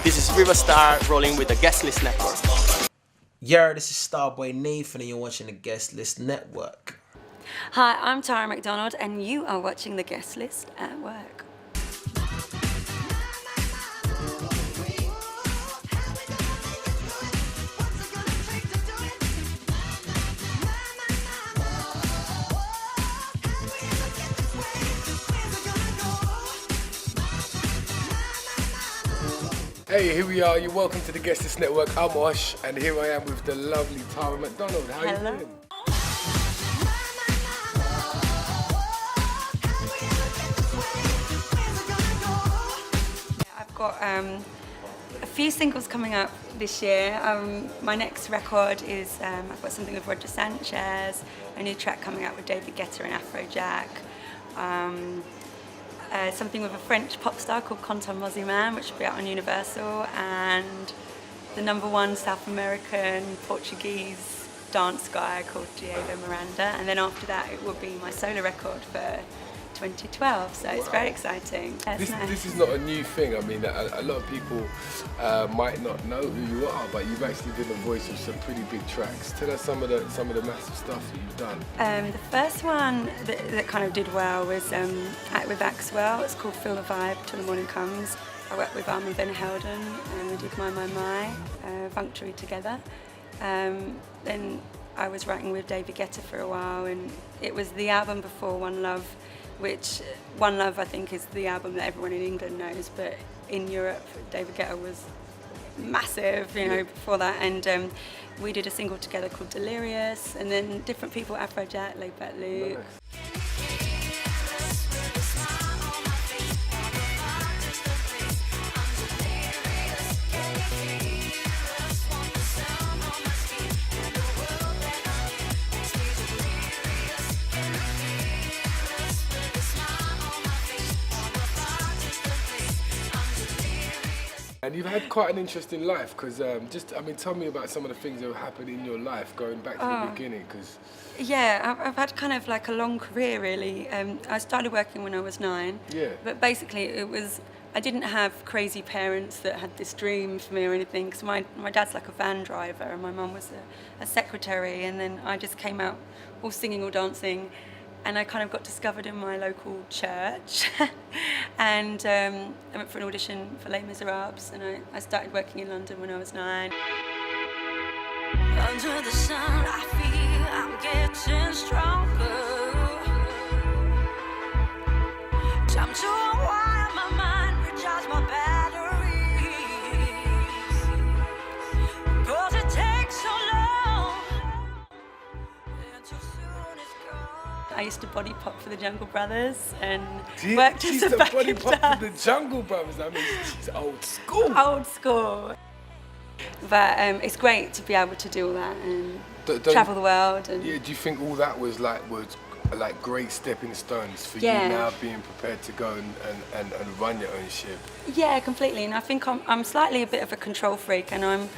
This is Riverstar rolling with the Guestlist Network. Yo, this is Starboy Nathan and you're watching the Guestlist Network. Hi, I'm Tara Mcdonald and you are watching the Guestlist at work. Hey, here we are. You're welcome to the Guestlist Network. I'm Osh, and here I am with the lovely Tara Mcdonald. How are you doing? I've got a few singles coming up this year. My next record is I've got something with Roger Sanchez, a new track coming out with David Guetta and Afrojack. Something with a French pop star called Quentin Mosiman, which will be out on Universal, and the #1 South American Portuguese dance guy called Diego Miranda, and then after that it will be my solo record for 2012, so it's very exciting. This is not a new thing. I mean, a lot of people might not know who you are, but you've actually been the voice of some pretty big tracks. Tell us some of the massive stuff that you've done. The first one that kind of did well was with Axwell. It's called Feel the Vibe Till the Morning Comes. I worked with Armin Van Helden and we did My, Functory together. Then I was writing with David Guetta for a while, and it was the album before One Love, which One Love I think is the album that everyone in England knows, but in Europe David Guetta was massive, before that, and we did a single together called Delirious, and then different people, Afrojack, Laid Back Luke. Nice. And you've had quite an interesting life, because tell me about some of the things that have happened in your life going back to the beginning. Yeah, I've had kind of like a long career really. I started working when I was 9, but basically I didn't have crazy parents that had this dream for me or anything, because my dad's like a van driver and my mum was a secretary, and then I just came out all singing, all dancing. And I kind of got discovered in my local church and I went for an audition for Les Miserables, and I started working in London when I was 9. Under the sun I feel I'm getting stronger. Time to unwind my mind, recharge my batteries, 'cause it takes so long and too soon it's gone. I used to body pop for the Jungle Brothers and worked as a backup body pop for the Jungle Brothers. I mean, she's old school. Old school. But it's great to be able to do all that and travel the world. And do you think all that was like great stepping stones for you now being prepared to go and run your own ship? Yeah, completely. And I think I'm slightly a bit of a control freak, and I'm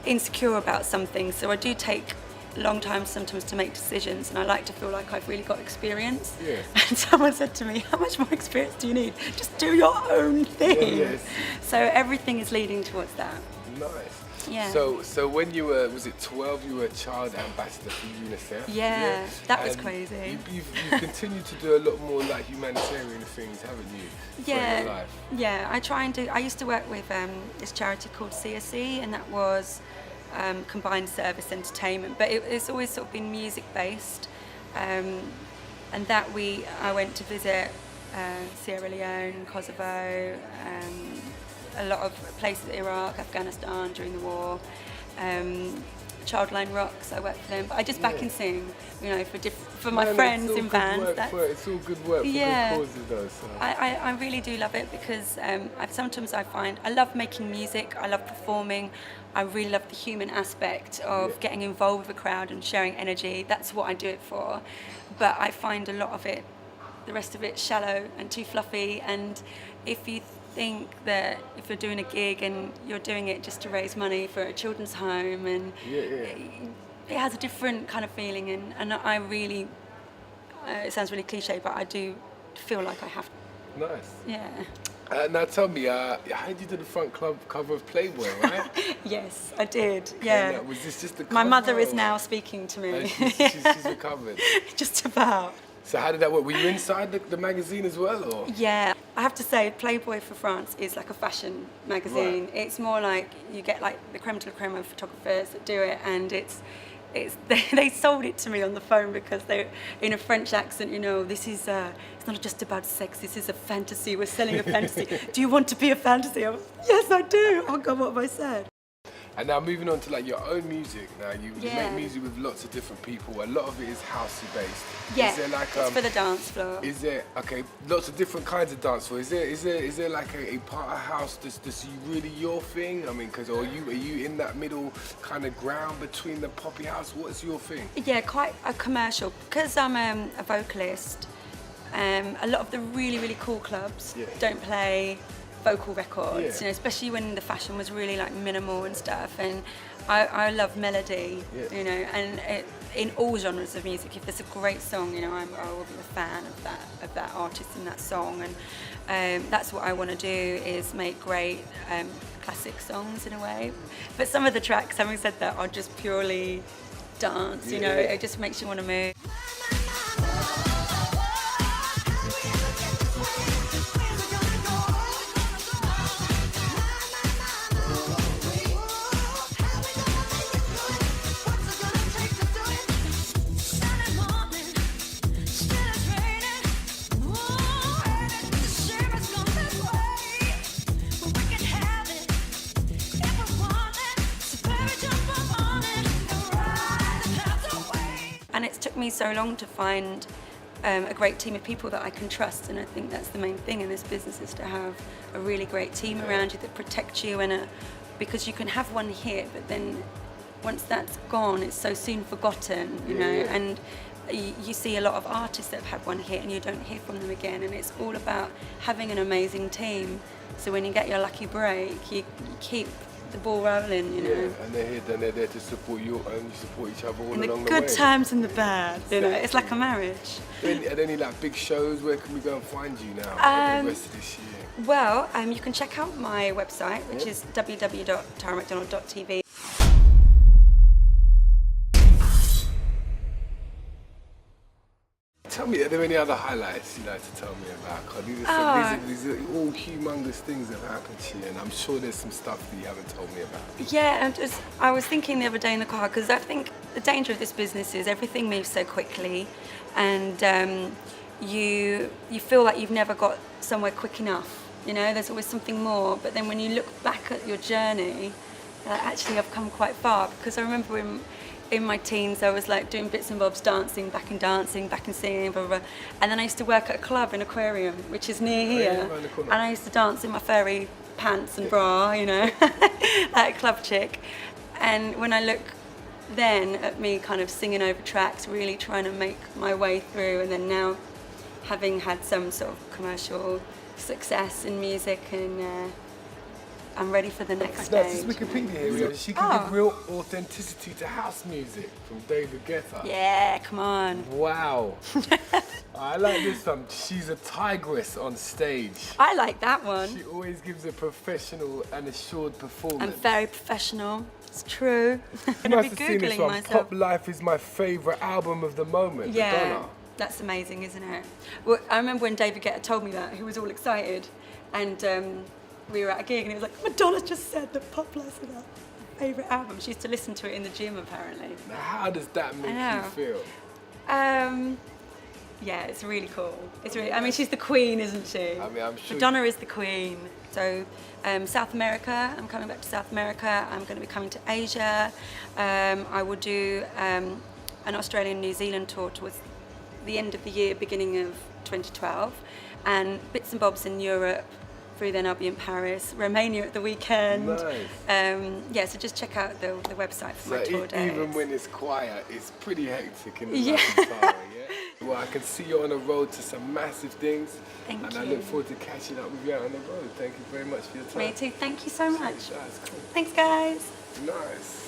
insecure about some things, so I do take long time sometimes to make decisions, and I like to feel like I've really got experience. Yeah. And someone said to me, how much more experience do you need? Just do your own thing. Yes. So everything is leading towards that. Nice. Yeah. So when you were, was it 12, you were a child ambassador for UNICEF? Yeah, that was crazy. You've continued to do a lot more like humanitarian things, haven't you? Yeah, your life? Yeah. I used to work with this charity called CSE, and that was combined service entertainment, but it's always sort of been music based, and that I went to visit Sierra Leone, Kosovo, a lot of places, Iraq, Afghanistan during the war. Childline Rocks, I worked for them, but I just back and sing, for my friends in bands. It's all good work for good causes though. So. I really do love it, because sometimes I find I love making music, I love performing, I really love the human aspect of getting involved with a crowd and sharing energy. That's what I do it for. But I find a lot of it, the rest of it, shallow and too fluffy. And if you think that if you're doing a gig and you're doing it just to raise money for a children's home, and it has a different kind of feeling, and I really, it sounds really cliche, but I do feel like I have. Nice. Yeah. Now tell me, how did you do the front club cover of Playboy, right? Yes, I did. Yeah. And, was this just the My cover, mother is or- now speaking to me. She's recovered. Just about. So how did that work? Were you inside the magazine as well, or? Yeah, I have to say, Playboy for France is like a fashion magazine. Right. It's more like you get like the creme de la creme of photographers that do it, and they sold it to me on the phone because they're in a French accent. You know, this is it's not just about sex. This is a fantasy. We're selling a fantasy. Do you want to be a fantasy? I was, yes, I do. Oh God, what have I said? And now moving on to like your own music. Now you Yeah. make music with lots of different people. A lot of it is housey based. Yeah, Is there like it's for the dance floor. Is there lots of different kinds of dance floor? Is there like a part of house that's really your thing? I mean, are you in that middle kind of ground between the poppy house? What's your thing? Yeah, quite a commercial. Because I'm a vocalist, a lot of the really, really cool clubs Yeah. don't play vocal records, Yeah. you know, especially when the fashion was really like minimal and stuff. And I love melody, Yeah. you know, and in all genres of music, if there's a great song, you know, I will be a fan of that artist and that song. And that's what I want to do, is make great classic songs in a way. But some of the tracks, having said that, are just purely dance, you know, it just makes you want to move. And it's took me so long to find a great team of people that I can trust, and I think that's the main thing in this business, is to have a really great team around you that protect you, because you can have one hit, but then once that's gone, it's so soon forgotten, you know. And you see a lot of artists that have had one hit and you don't hear from them again, and it's all about having an amazing team. So when you get your lucky break, you keep the ball rolling, you know. Yeah, and they're there to support you, and you support each other all In the along the good way. times and the bad, you know. It's like a marriage. Are there any like big shows? Where can we go and find you now for the rest of this year? Well, you can check out my website, which is www.taramcdonald.tv. Tell me, are there any other highlights you'd like to tell me about? 'Cause these are all humongous things that have happened to you, and I'm sure there's some stuff that you haven't told me about. Yeah, and I was thinking the other day in the car, because I think the danger of this business is everything moves so quickly, and you feel like you've never got somewhere quick enough. You know, there's always something more. But then when you look back at your journey, actually I've come quite far, because I remember in my teens I was like doing bits and bobs, dancing, back and singing, blah, blah, blah. And then I used to work at a club in Aquarium, which is near here, around the corner. and I used to dance in my furry pants and bra, you know, like a club chick. And when I look then at me kind of singing over tracks, really trying to make my way through, and then now having had some sort of commercial success in music, and I'm ready for the next That's stage. just Wikipedia here. She can give real authenticity to house music from David Guetta. Yeah, come on. Wow. I like this one. She's a tigress on stage. I like that one. She always gives a professional and assured performance. I'm very professional. It's true. I'm You going must to be have seen this Googling one. myself. Pop Life is my favourite album of the moment. Yeah, Madonna. that's amazing, isn't it? Well, I remember when David Guetta told me that, he was all excited, and we were at a gig and he was like, Madonna just said that Pop Life is her favourite album. She used to listen to it in the gym, apparently. Now, how does that make know. you feel? Yeah, it's really cool. It's really, I mean, she's the queen, isn't she? I mean, I'm sure. Madonna is the queen. So South America, I'm coming back to South America. I'm going to be coming to Asia. I will do an Australian New Zealand tour towards the end of the year, beginning of 2012, and bits and bobs in Europe. Through then I'll be in Paris, Romania at the weekend. Nice. Yeah, so just check out the website for my tour dates. Even when it's quiet, it's pretty hectic in the Yeah. yeah. Well, I can see you on the road to some massive things. Thank and you. I look forward to catching up with you out on the road. Thank you very much for your time. Me too. Thank you so much. That's cool. Thanks, guys. Nice.